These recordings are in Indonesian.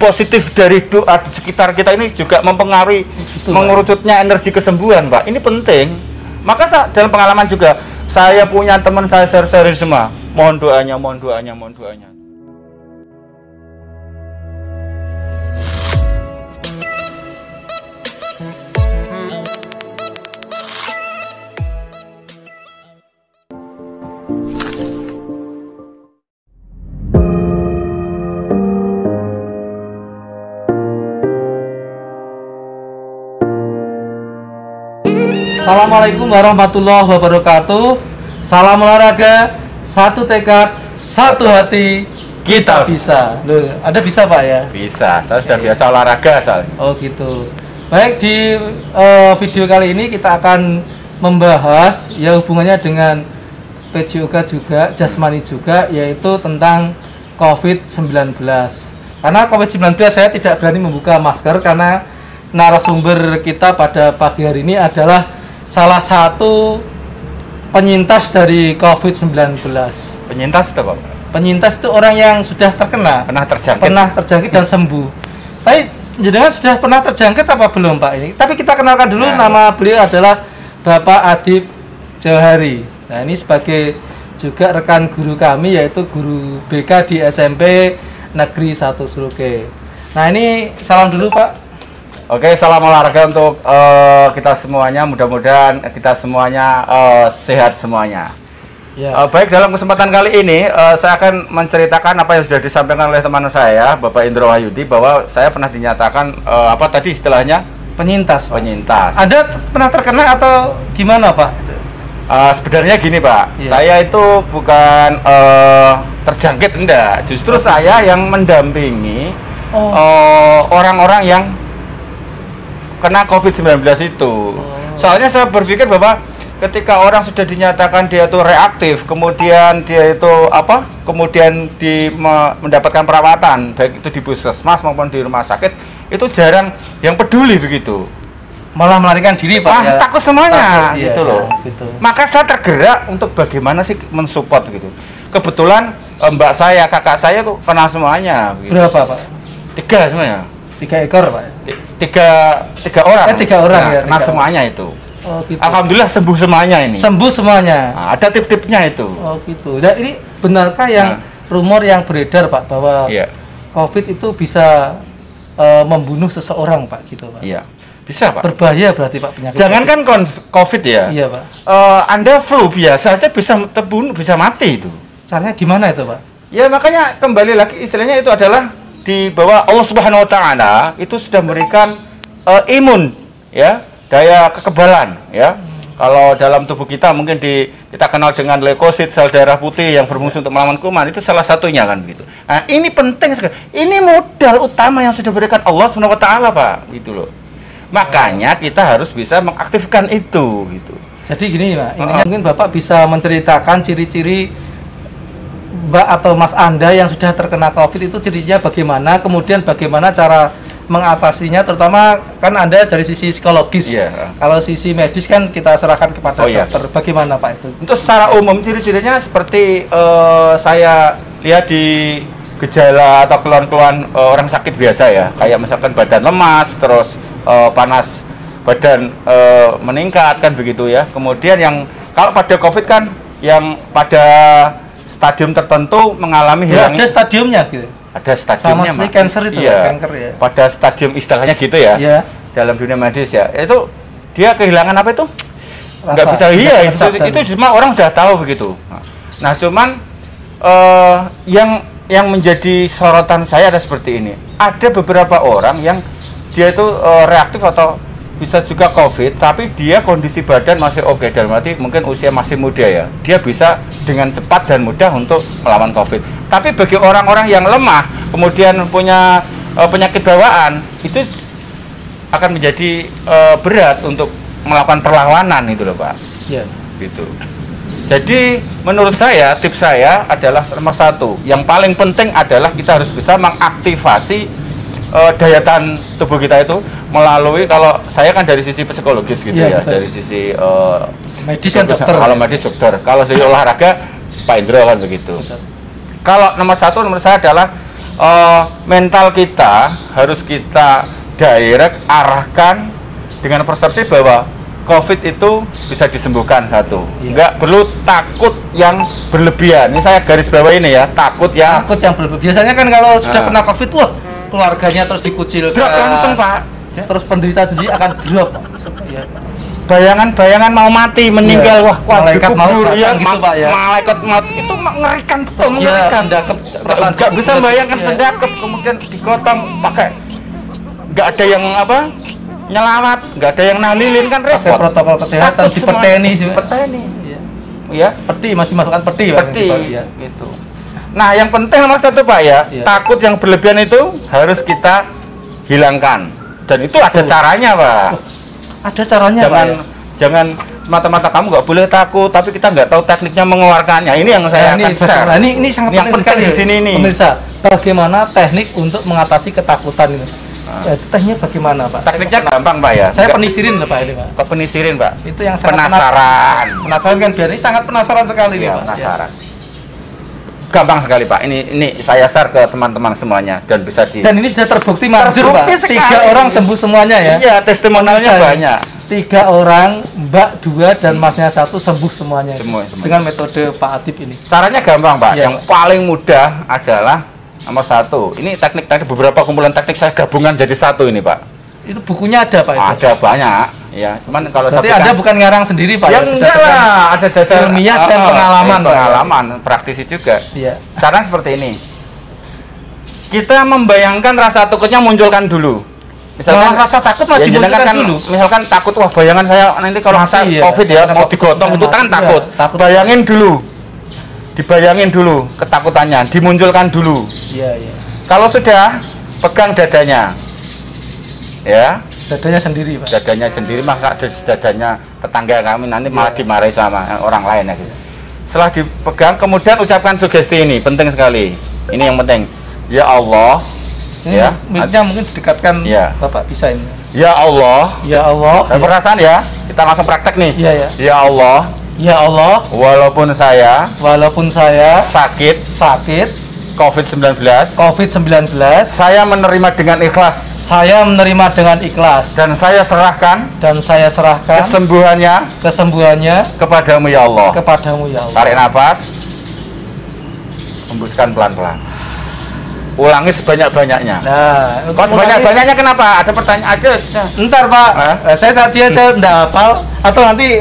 positif dari doa di sekitar kita ini juga mempengaruhi mengerucutnya energi kesembuhan, Pak. Ini penting. Maka dalam pengalaman juga saya punya teman saya share semua. Mohon doanya, mohon doanya, mohon doanya. Assalamualaikum warahmatullahi wabarakatuh. Salam olahraga, satu tekad, satu hati, kita bisa. Loh, ada bisa Pak ya? Bisa, saya sudah biasa olahraga soalnya. Oh gitu. Baik, di video kali ini kita akan membahas ya hubungannya dengan PJOK juga, jasmani juga, yaitu tentang COVID-19. Karena COVID-19 saya tidak berani membuka masker karena narasumber kita pada pagi hari ini adalah salah satu penyintas dari COVID-19. Penyintas itu Pak? Penyintas itu orang yang sudah terkena, pernah terjangkit dan sembuh. Tapi jenengan sudah pernah terjangkit apa belum Pak ini? Tapi kita kenalkan dulu, nama beliau adalah Bapak Adib Jauhari. Nah ini sebagai juga rekan guru kami, yaitu guru BK di SMP Negeri 1 Sroge. Nah ini salam dulu Pak. Oke, salam olahraga untuk kita semuanya. Mudah-mudahan kita semuanya sehat semuanya. Ya. Baik, dalam kesempatan kali ini saya akan menceritakan apa yang sudah disampaikan oleh teman saya, Bapak Indro Wahyudi, bahwa saya pernah dinyatakan apa tadi istilahnya? Penyintas. Penyintas. Ada pernah terkena atau gimana Pak? Sebenarnya gini Pak, saya itu bukan terjangkit, enggak. Justru saya yang mendampingi orang-orang yang kena COVID-19 itu. Soalnya saya berpikir bahwa ketika orang sudah dinyatakan dia itu reaktif, kemudian dia itu kemudian mendapatkan perawatan, baik itu di puskesmas maupun di rumah sakit, itu jarang yang peduli begitu. Malah melarikan diri Pak. Ya. Takut semuanya, gitu loh. Gitu. Maka saya tergerak untuk bagaimana sih mensupport gitu. Kebetulan mbak saya, kakak saya tuh kena semuanya. Gitu. Berapa Pak? 3 semuanya. 3 ekor Pak? 3 orang. 3 orang ya. Kena semuanya itu. Oh gitu. Alhamdulillah sembuh semuanya ini. Sembuh semuanya. Nah, ada tip-tipnya itu. Oh gitu. Dan ini benarkah yang rumor yang beredar Pak bahwa COVID itu bisa membunuh seseorang Pak gitu Pak? Iya. Bisa Pak. Berbahaya berarti Pak penyakit. Jangankan COVID ya. Iya Pak. Anda flu biasa saja bisa terbunuh, bisa mati itu. Caranya gimana itu Pak? Ya makanya kembali lagi istilahnya itu adalah di bawah Allah Subhanahu Wa Taala itu sudah memberikan imun, ya, daya kekebalan, ya. Kalau dalam tubuh kita mungkin kita kenal dengan leukosit, sel darah putih yang berfungsi untuk melawan kuman, itu salah satunya kan begitu. Nah ini penting sekali. Ini modal utama yang sudah diberikan Allah Subhanahu Wa Taala Pak, gitu loh. Makanya kita harus bisa mengaktifkan itu, gitu. Jadi gini Pak, ini mungkin Bapak bisa menceritakan ciri-ciri Mbak atau Mas Anda yang sudah terkena COVID itu cirinya bagaimana, kemudian bagaimana cara mengatasinya, terutama kan Anda dari sisi psikologis. Kalau sisi medis kan kita serahkan kepada dokter. Bagaimana Pak itu? Untuk secara umum ciri-cirinya seperti saya lihat di gejala atau keluhan-keluhan orang sakit biasa ya, kayak misalkan badan lemas, terus panas badan meningkat kan begitu ya. Kemudian yang kalau pada COVID kan yang pada stadium tertentu mengalami hilangnya. Ada stadiumnya gitu. Ada stadiumnya. Sama seperti cancer itu kanker ya. Pada stadium istilahnya gitu ya. Dalam dunia medis ya. Itu dia kehilangan apa itu? Nggak bisa itu cuma orang sudah tahu begitu. Nah, cuman yang menjadi sorotan saya ada seperti ini. Ada beberapa orang yang dia itu reaktif atau bisa juga COVID, tapi dia kondisi badan masih oke, dalam arti mungkin usia masih muda ya. Dia bisa dengan cepat dan mudah untuk melawan COVID. Tapi bagi orang-orang yang lemah, kemudian punya penyakit bawaan, itu akan menjadi berat untuk melakukan perlawanan itu loh Pak. Iya. Gitu. Jadi menurut saya, tips saya adalah nomor 1. Yang paling penting adalah kita harus bisa mengaktifasi daya tahan tubuh kita itu melalui, kalau saya kan dari sisi psikologis gitu ya, dari sisi medis kan dokter. Kalau medis dokter, kalau sisi olahraga Pak Indro kan begitu. Betul. Kalau nomor 1 menurut saya adalah mental kita harus kita direct arahkan dengan persepsi bahwa COVID itu bisa disembuhkan satu. Nggak perlu takut yang berlebihan. Ini saya garis bawah ini ya, takut yang berlebihan. Biasanya kan kalau sudah kena COVID, wah keluarganya terus dikucilkan. Drop langsung Pak. Terus penderita sendiri akan drop. Ya. Bayangan-bayangan mau mati, meninggal, wah malaikat mau ya, gitu Pak ya. Malaikat maut itu mengerikan betul, mengerikan. Nggak bisa bayangkan sendakep kemudian digotong pakai, nggak ada yang apa? Nyelawat, nggak ada yang nahlilin kan repot. Pakai protokol kesehatan dipeteni sih. Peteni. Ya. Peti masih masukkan peti Pak. Peti. Ya. Gitu. Nah, yang penting nomor satu Pak ya, takut yang berlebihan itu harus kita hilangkan. Dan itu ada caranya Pak. Ada caranya Pak. Jangan semata-mata kamu nggak boleh takut, tapi kita nggak tahu tekniknya mengeluarkannya. Ini yang saya akan share. Ini sangat penting sekali di sini nih. Pemirsa, bagaimana teknik untuk mengatasi ketakutan ini? Tekniknya bagaimana Pak? Tekniknya gampang Pak ya. Saya penisirin loh Pak ini Pak. Penisirin Pak. Itu yang sangat penasaran kan biar ini sangat penasaran sekali nih Pak. Penasaran. Gampang sekali Pak. Ini saya share ke teman-teman semuanya dan bisa Dan ini sudah terbukti manjur Pak. 3 orang sembuh semuanya ya. Iya, testimonialnya banyak. 3 orang, Mbak 2 dan Masnya 1 sembuh semuanya. Semua. Dengan metode Pak Adib ini. Caranya gampang Pak. Yang paling mudah adalah nomor 1. Ini teknik-teknik beberapa kumpulan teknik saya gabungan jadi 1 ini Pak. Itu bukunya ada Pak itu? Ada banyak. Ya, cuman kalau berarti Anda bukan ngarang sendiri Pak? Ya enggak lah, ada dasar ilmiah dan pengalaman Pak. Pengalaman, praktisi juga. Iya. Sekarang seperti ini. Kita membayangkan rasa takutnya munculkan dulu. Misalkan rasa takut mah dimunculkan dulu. Misalkan takut, wah bayangan saya nanti kalau saya COVID ya mau digotong itu kan takut. Bayangin dulu. Dibayangin dulu ketakutannya, dimunculkan dulu. Iya, iya. Kalau sudah pegang dadanya. Ya. Dadanya sendiri Pak. Dadanya sendiri, masa dadanya tetangga kami nanti malah dimarahi sama orang lain ya gitu. Setelah dipegang kemudian ucapkan sugesti ini, penting sekali. Ini yang penting. Ya Allah. Ini ya. Mic-nya mungkin didekatkan Bapak bisa ini. Ya Allah. Ya Allah. Perasaan ya. Kita langsung praktek nih. Iya ya. Ya Allah. Ya Allah. Walaupun saya sakit COVID-19, saya menerima dengan ikhlas. Dan saya serahkan kesembuhannya kepadamu ya Allah. Tarik nafas, hembuskan pelan-pelan. Ulangi sebanyak-banyaknya. Nah, kok sebanyak-banyaknya kenapa? Ada pertanyaan aja. Ntar Pak, saya tadi aja enggak hafal atau nanti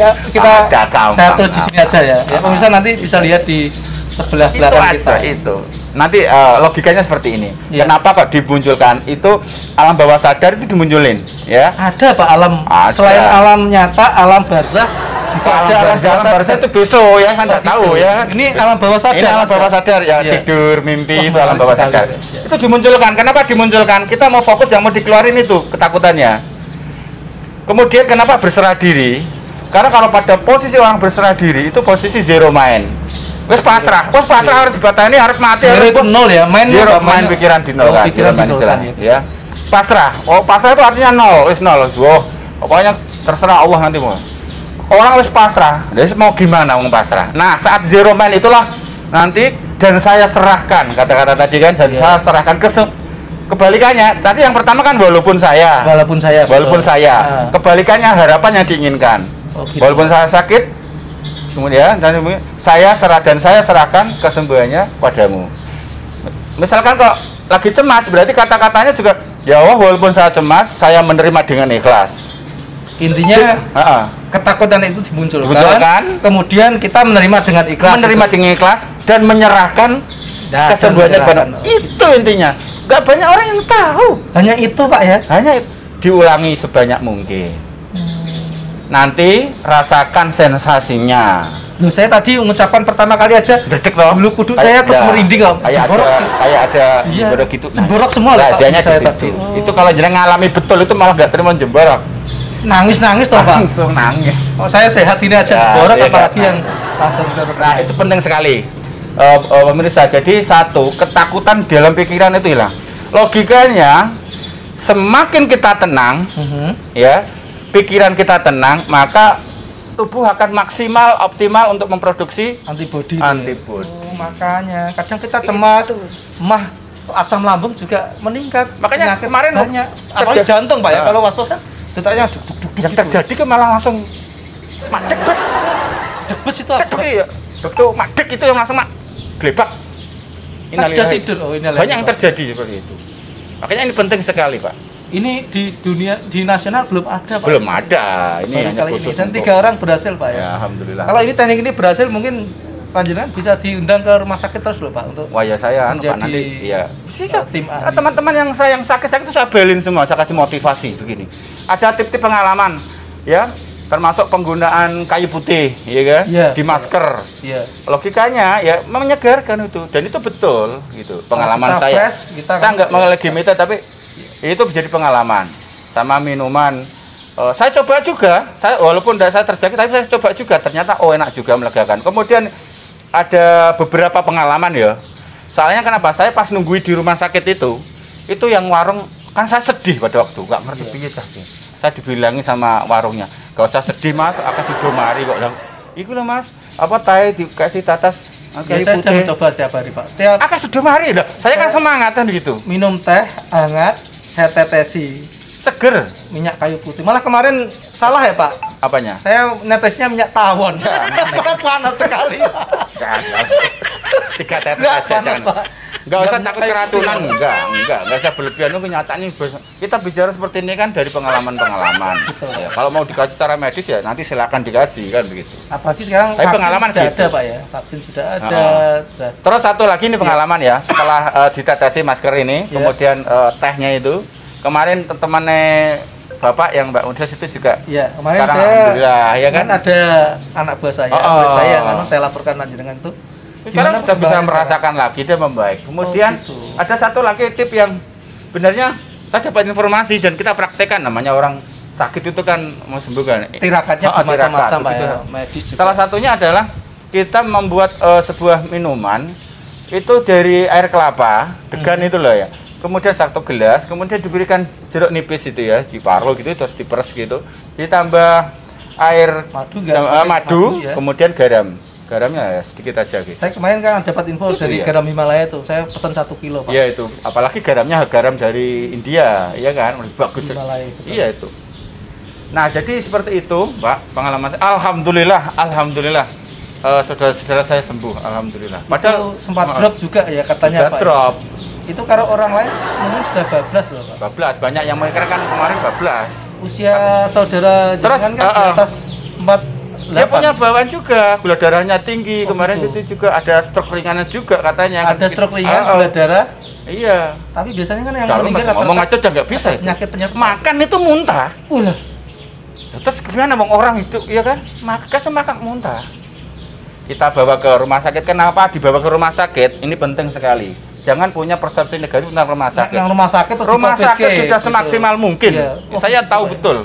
saya tulis di sini aja ya. Ya pemirsa nanti bisa lihat di sebelah belakang kita. Itu. Nanti logikanya seperti ini. Ya. Kenapa kok dimunculkan? Itu alam bawah sadar itu dimunculin, ya. Ada Pak alam. Selain alam nyata, alam barzah juga ada alam barzah itu besok ya kan enggak tahu ya. Ini alam bawah sadar. Ini alam bawah sadar ya, tidur, mimpi itu alam bawah sadar. Itu dimunculkan. Kenapa dimunculkan? Kita mau fokus yang mau dikeluarin itu ketakutannya. Kemudian kenapa berserah diri? Karena kalau pada posisi orang berserah diri itu posisi zero mind. Wes pasrah harus dibatani, harus mati. Zero itu nol ya, main pikiran di nol kan. Pikiran di nol kan ya. Pasrah. Pasrah itu artinya nol, wes nol. Pokoknya terserah Allah nanti mau. Orang wes pasrah, dia mau gimana mau pasrah. Nah, saat zero mind itulah nanti dan saya serahkan kata-kata tadi kan, dan saya serahkan kebalikannya. Tadi yang pertama kan walaupun saya. Kebalikannya harapan yang diinginkan. Walaupun saya sakit, kemudian saya serahkan kesembuhannya padamu. Misalkan kok lagi cemas, berarti kata-katanya juga ya Allah, walaupun saya cemas, saya menerima dengan ikhlas. Intinya ketakutan itu dimunculkan, kemudian kita menerima dengan ikhlas, dan menyerahkan kesembuhannya padamu. Itu intinya. Gak banyak orang yang tahu. Hanya itu Pak ya. Hanya diulangi sebanyak mungkin. Nanti rasakan sensasinya. Loh, saya tadi mengucapkan pertama kali aja bulu kuduk saya terus merinding kok. Kayak ada jemborok gitu. Semborok semua lah saya tadi. Itu kalau jeneng ngalami betul itu malah gak terima jemborok. Nangis toh Pak. Langsung nangis. Oh, saya sehat ini aja jemborok apalagi yang langsung. Nah, itu penting sekali. Pemirsa, jadi satu, ketakutan dalam pikiran itu hilang. Logikanya semakin kita tenang, ya, pikiran kita tenang, maka tubuh akan maksimal optimal untuk memproduksi antibodi. Oh, makanya kadang kita cemas, asam lambung juga meningkat. Makanya Penyakit kemarin banyak. Apalagi jantung Pak ya, kalau was-was kan detaknya duk-duk-duk yang gitu. terjadi kan malah langsung madek bes. Debes itu apa? Iya. Betul madek itu yang langsung glebak. Kan sudah tidur. Oh, ini banyak yang terjadi seperti itu. Makanya ini penting sekali, Pak. Ini di dunia, di nasional belum ada Pak. Belum ada. Ini Baru hanya kali ini. khusus Dan untuk- 3 orang berhasil Pak ya. Ya, alhamdulillah. Kalau ini teknik ini berhasil mungkin panjenengan bisa diundang ke rumah sakit terus loh Pak untuk Wah ya saya Pak menjadi, nanti ya tim ahli. teman-teman yang sakit itu saya belin semua, saya kasih motivasi begini. Ada tip-tip pengalaman ya, termasuk penggunaan kayu putih ya kan Iya. di masker. Iya. Logikanya ya menyegarkan itu dan itu betul gitu. Pengalaman kita saya. fresh, kita Saya kan nggak fresh. melegitimate tapi itu menjadi pengalaman. Sama minuman saya coba juga, saya walaupun saya terjangkit tapi saya coba juga ternyata enak juga melegakan. Kemudian ada beberapa pengalaman ya. Soalnya kenapa? Saya pas nungguin di rumah sakit itu yang warung kan saya sedih pada waktu, nggak ngerti piye dah. Saya dibilangin sama warungnya, "Gak usah sedih Mas, aku sudah mari kok." Iku loh Mas, apa tae dikasih tatas kayu Saya sudah putih. mencoba setiap hari Pak. Setiap Aku sudah mari dah. Saya kan semangatan gitu. minum teh hangat, saya tetesi Seger minyak kayu putih. Malah kemarin salah ya Pak. apanya? Saya netesnya minyak tawon. Karena panas sekali. Jangan. 3 tetes Enggak aja panas jangan. Pak. Enggak usah Enggak takut kayak keracunan, gitu. enggak usah berlebihan. Itu kenyataan ini kita bicara seperti ini kan dari pengalaman-pengalaman. Betul. Ya, kalau mau dikaji secara medis ya nanti silakan dikaji kan begitu. Apalagi sekarang Tapi vaksin pengalaman sudah gitu. ada Pak ya. Vaksin sudah ada. Sudah. Terus satu lagi nih pengalaman ya, setelah ditetesi masker ini, Iya. kemudian tehnya itu, kemarin temannya Bapak yang Mbak Undes itu juga Ya, kemarin sekarang saya alhamdulillah ya kan. ada anak buah saya, Oh, murid saya, oh. karena saya laporkan dengan itu. Sekarang Gimana sudah bisa perkembangannya merasakan lagi dia membaik. Kemudian gitu. ada satu lagi tip yang benarnya saya dapat informasi dan kita praktekkan, namanya orang sakit itu kan mau sembuh kan. sekarang? Tirakatnya Oh, bermacam-macam tirakat, Pak ya, begitu. medis juga. Salah satunya adalah kita membuat sebuah minuman itu dari air kelapa, degan itu loh ya. Kemudian 1 gelas, kemudian diberikan jeruk nipis itu ya, diparut gitu terus diperes gitu. Ditambah air Madu nggak? Pakai madu, madu ya? kemudian garam. Garamnya ya sedikit aja gitu. Saya kemarin kan dapat info Itu dari ya? garam Himalaya tuh, saya pesan 1 kilo Pak. Iya itu, apalagi garamnya garam dari India, iya kan, bagus. Himalaya itu. Iya itu. Nah jadi seperti itu, Pak, pengalaman saya. Alhamdulillah, saudara-saudara saya sembuh, alhamdulillah. Padahal sempat drop juga ya katanya sudah Pak. drop, Itu kalau orang lain mungkin sudah bablas loh Pak. 12, banyak yang mereka kan kemarin 12. Usia saudara Terus, jenengan kan di atas 4 Dia punya bawaan juga, gula darahnya tinggi. Oh, Kemarin gitu. itu juga ada stroke ringan juga katanya. Ada stroke ringan, Oh, gula darah. Iya. Tapi biasanya kan yang Kalau meninggal ngomong aja udah nggak bisa. Itu. penyakit-penyakit. Makan itu muntah. Ulah. Terus gimana bang orang itu, ya kan? Makan muntah. Kita bawa ke rumah sakit. Kenapa dibawa ke rumah sakit? Ini penting sekali. Jangan punya persepsi negatif tentang rumah sakit. Yang rumah sakit terus Rumah di-COVID sakit ke, sudah gitu. semaksimal mungkin. Iya. Oh, Saya gitu, tahu Pak. betul.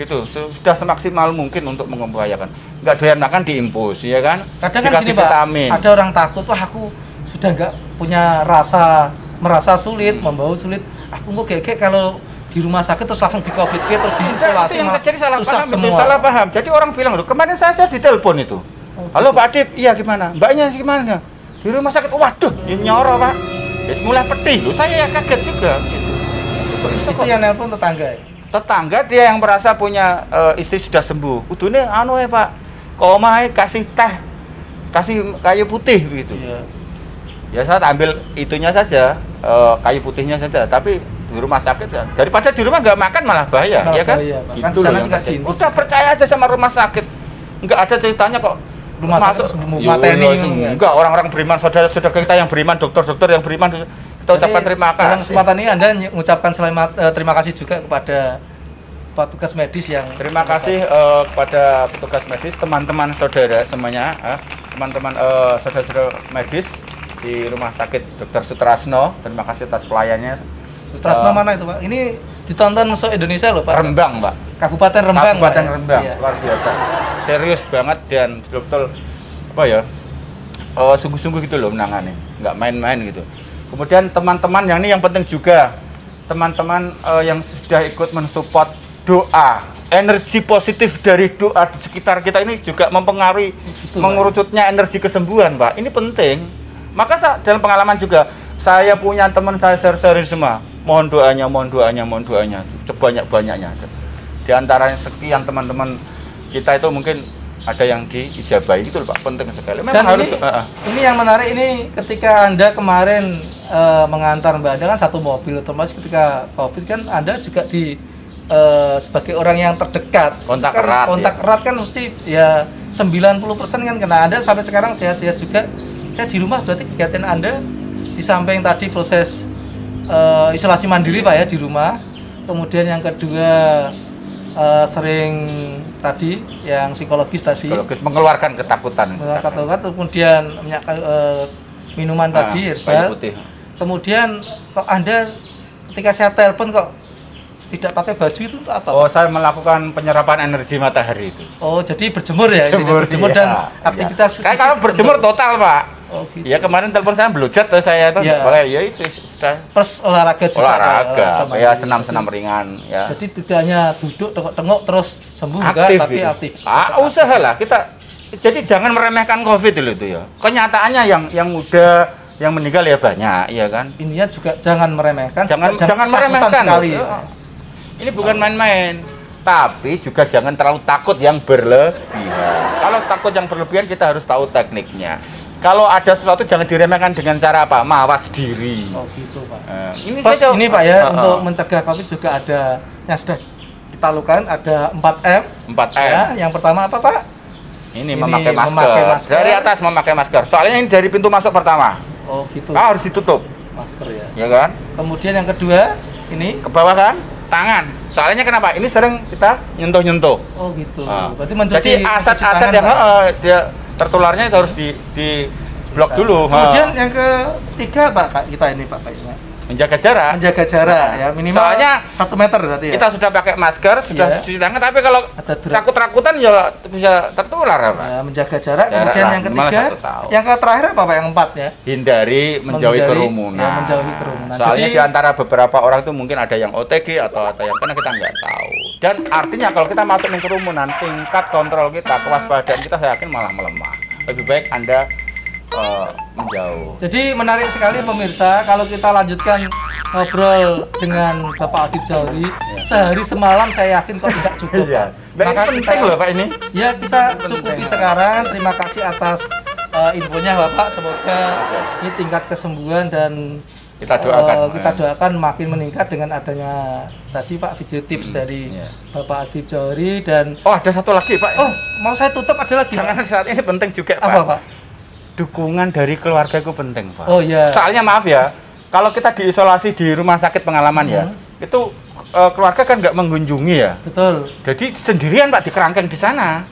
Gitu, sudah semaksimal mungkin untuk membahayakan. Nggak doyan makan diimpus, ya kan? Kadang kan Dikasih gini Pak, vitamin. ada orang takut, wah aku sudah nggak punya merasa sulit, membau sulit. Aku kok kayak kalau di rumah sakit terus langsung di COVID terus Enggak, diisolasi. itu yang malah terjadi salah susah paham, semua. betul, salah paham. Jadi orang bilang loh, kemarin saya ditelepon itu. Halo Pak Adip, iya gimana? Mbaknya gimana? Di rumah sakit, waduh, ya nyoro Pak. Ya, mulai pedih loh, saya ya kaget juga. Gitu. Kok iso Itu kok? yang nelpon tetangga. Ya? Tetangga dia yang merasa punya istri sudah sembuh. Udune anu ya Pak, koma kasih teh, kasih kayu putih begitu. Iya. Ya saya ambil itunya saja, kayu putihnya saja. Tapi di rumah sakit daripada di rumah nggak makan malah bahaya, Malah ya kan? bahaya, Pak. Gitu Kan loh sana yang juga terjadi. diinfus Udah juga. percaya aja sama rumah sakit. Nggak ada ceritanya kok. Rumah sakit sembuh mateni enggak. Enggak, orang-orang beriman, saudara-saudara kita yang beriman, dokter-dokter yang beriman, kita ucapkan terima Dalam kasih. kesempatan ini Anda mengucapkan terima kasih juga kepada petugas medis yang Terima kasih kepada petugas medis, teman-teman saudara semuanya, teman-teman saudara-saudara medis di Rumah Sakit Dr. Sutrasno. Terima kasih atas pelayannya. Sutrasno mana itu Pak? Ini ditonton se-Indonesia loh Pak. Rembang, Pak. Kabupaten Rembang. Kabupaten Pak, ya? Rembang, Iya. luar biasa. Serius banget dan betul-betul apa ya? Sungguh-sungguh gitu loh menangani, nggak main-main gitu. Kemudian teman-teman yang ini yang penting juga, teman-teman yang sudah ikut mensupport doa, energi positif dari doa di sekitar kita ini juga mempengaruhi Betul, mengerucutnya energi kesembuhan, Pak. Ini penting. Maka dalam pengalaman juga Saya punya teman saya share semua. Mohon doanya, mohon doanya, mohon doanya. Sebanyak-banyaknya. Di antara sekian teman-teman kita itu mungkin ada yang diijabahi gitu loh Pak, penting sekali. Memang Dan harus ini yang menarik ini ketika Anda kemarin mengantar Mbak Anda kan satu mobil, otomatis ketika Covid kan Anda juga sebagai orang yang terdekat. Kontak kan, erat. Kontak erat kan mesti ya 90% kan kena. Anda sampai sekarang sehat-sehat juga. Saya di rumah berarti kegiatan Anda di samping tadi proses isolasi mandiri Pak ya di rumah. Kemudian yang kedua sering tadi yang psikologis mengeluarkan ketakutan. Kemudian minuman tadi herbal. Putih. Kemudian kok Anda ketika saya telepon kok tidak pakai baju itu untuk apa? Oh, saya melakukan penyerapan energi matahari itu. Oh, jadi berjemur ya? Berjemur dan ya, aktivitas kayak kalau berjemur total Pak. Oh, gitu. Ya kemarin telepon saya belujat saya itu ya itu sudah. Plus olahraga juga. Olahraga, ya senam-senam ringan ya. Jadi tidak hanya duduk tengok-tengok terus sembuh aktif enggak, tapi itu. aktif. Usahalah kita. Jadi jangan meremehkan Covid dulu itu ya. Kenyataannya yang muda yang meninggal ya banyak, iya kan? Ininya juga jangan meremehkan. Jangan meremehkan sekali. Ya. Ini bukan main-main. Tapi juga jangan terlalu takut yang berlebihan. Kalau takut yang berlebihan kita harus tahu tekniknya. Kalau ada sesuatu jangan diremehkan dengan cara apa? Mawas diri. Oh gitu Pak. Ini plus ini Pak ya untuk mencegah Covid juga ada yang sudah kita lakukan ada 4M. 4M. Ya, yang pertama apa Pak? Ini memakai masker. Dari atas memakai masker. Soalnya ini dari pintu masuk pertama. Oh gitu. Harus ditutup. Masker ya. Ya kan? Kemudian yang kedua ini ke bawah kan? Tangan. Soalnya kenapa? Ini sering kita nyentuh-nyentuh. Oh gitu. Berarti mencuci. Jadi aset-aset yang dia tertularnya itu harus di blok dulu. Kemudian yang ketiga Pak kita ini Pak kayaknya menjaga jarak. Menjaga jarak ya minimal. Soalnya 1 meter berarti ya. Kita sudah pakai masker, sudah cuci tangan, tapi kalau takut-takutan ya bisa tertular Pak. Ya, menjaga jarak. Kemudian yang ketiga, yang terakhir apa Pak? Yang 4 ya. Hindari menjauhi kerumunan. Ya, menjauhi kerumunan. Soalnya di antara beberapa orang itu mungkin ada yang OTG atau yang karena kita nggak tahu. Dan artinya kalau kita masuk ke kerumunan, tingkat kontrol kita, kewaspadaan kita saya yakin malah melemah. Lebih baik Anda menjauh. Jadi menarik sekali pemirsa kalau kita lanjutkan ngobrol dengan Bapak Adib Johari sehari semalam saya yakin kok tidak cukup. Iya. Maka penting loh Pak ini. Ya kita cukupi sekarang. Terima kasih atas infonya Bapak. Semoga ini tingkat kesembuhan dan kita doakan makin meningkat dengan adanya tadi Pak video tips dari Bapak Adib Johari dan ada satu lagi Pak. Oh mau saya tutup ada lagi. Jangan saat ini penting juga Pak. Apa Pak? Dukungan dari keluarga itu penting Pak. Oh iya. Soalnya maaf ya, kalau kita diisolasi di rumah sakit pengalaman ya, itu keluarga kan nggak mengunjungi ya. Betul. Jadi sendirian Pak di kerangkeng di sana,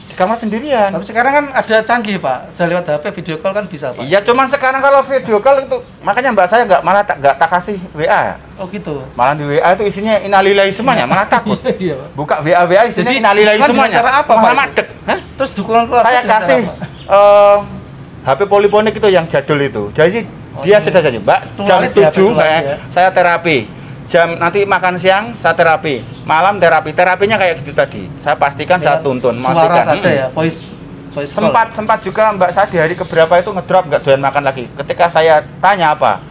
di kamar sendirian. Tapi sekarang kan ada canggih Pak, sudah lewat HP video call kan bisa Pak. Iya, cuman sekarang kalau video call itu, makanya mbak saya malah tak kasih WA. Oh gitu. Malah di WA itu isinya innalillahi semuanya, malah takut. Iya, Pak. Buka WA isinya innalillahi semuanya. Cara apa malah Pak? Madek. Terus dukungan keluarga saya kasih HP poliponik itu yang jadul itu. Jadi dia sudah saja, Mbak, jam 7 saya terapi. Jam nanti makan siang saya terapi. Malam terapi. Terapinya kayak gitu tadi. Saya pastikan saya tuntun. Suara saja ya, voice sempat juga Mbak saya di hari keberapa itu ngedrop nggak doyan makan lagi. Ketika saya tanya apa?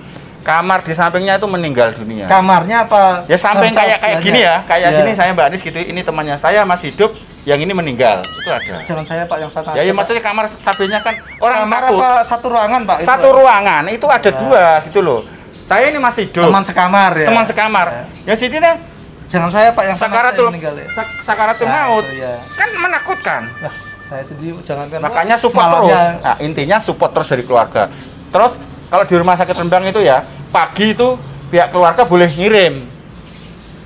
Kamar di sampingnya itu meninggal dunia. Kamarnya apa? Ya samping kayak gini ya. Kayak sini saya Mbak Anis gitu. Ini temannya saya masih hidup. Yang ini meninggal, itu ada. Jangan saya Pak yang sana. Ya maksudnya kamar sampingnya kan orang kamar takut. apa satu ruangan Pak? Satu ruangan, itu ada 2 gitu loh. Saya ini masih hidup. Teman sekamar ya. Teman sekamar. Ya sini deh. Jangan saya Pak yang sakaratul meninggal ya. Sakaratul maut. Ya. Kan menakutkan. Nah, saya sendiri jangankan. Makanya support terus. Nah, intinya support terus dari keluarga. Terus kalau di rumah sakit Rembang itu ya, pagi itu pihak keluarga boleh ngirim.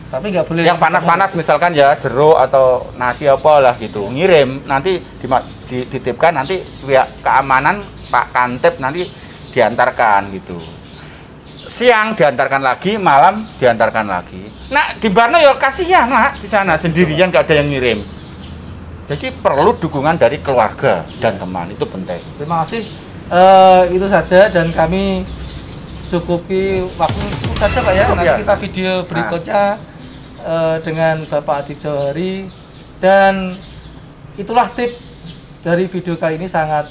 Tapi nggak boleh yang panas-panas misalkan ya jeruk atau nasi apa lah gitu ngirim nanti dititipkan nanti pihak keamanan Pak Kantip nanti diantarkan gitu siang diantarkan lagi malam diantarkan lagi nah di Barno ya kasihan lah di sana sendirian nggak ada yang ngirim jadi perlu dukungan dari keluarga dan teman itu penting. Terima kasih itu saja dan kami cukupi waktu cukup saja Pak ya nanti kita video berikutnya dengan Bapak Adib Johari dan itulah tip dari video kali ini sangat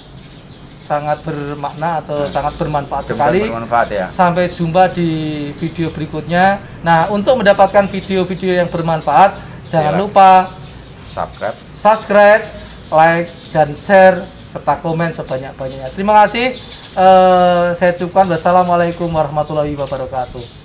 sangat bermakna atau sangat bermanfaat sekali. Bermanfaat ya. Sampai jumpa di video berikutnya. Nah, untuk mendapatkan video-video yang bermanfaat, jangan lupa subscribe, like, dan share, serta komen sebanyak-banyaknya. Terima kasih. Saya ucapkan wassalamualaikum warahmatullahi wabarakatuh.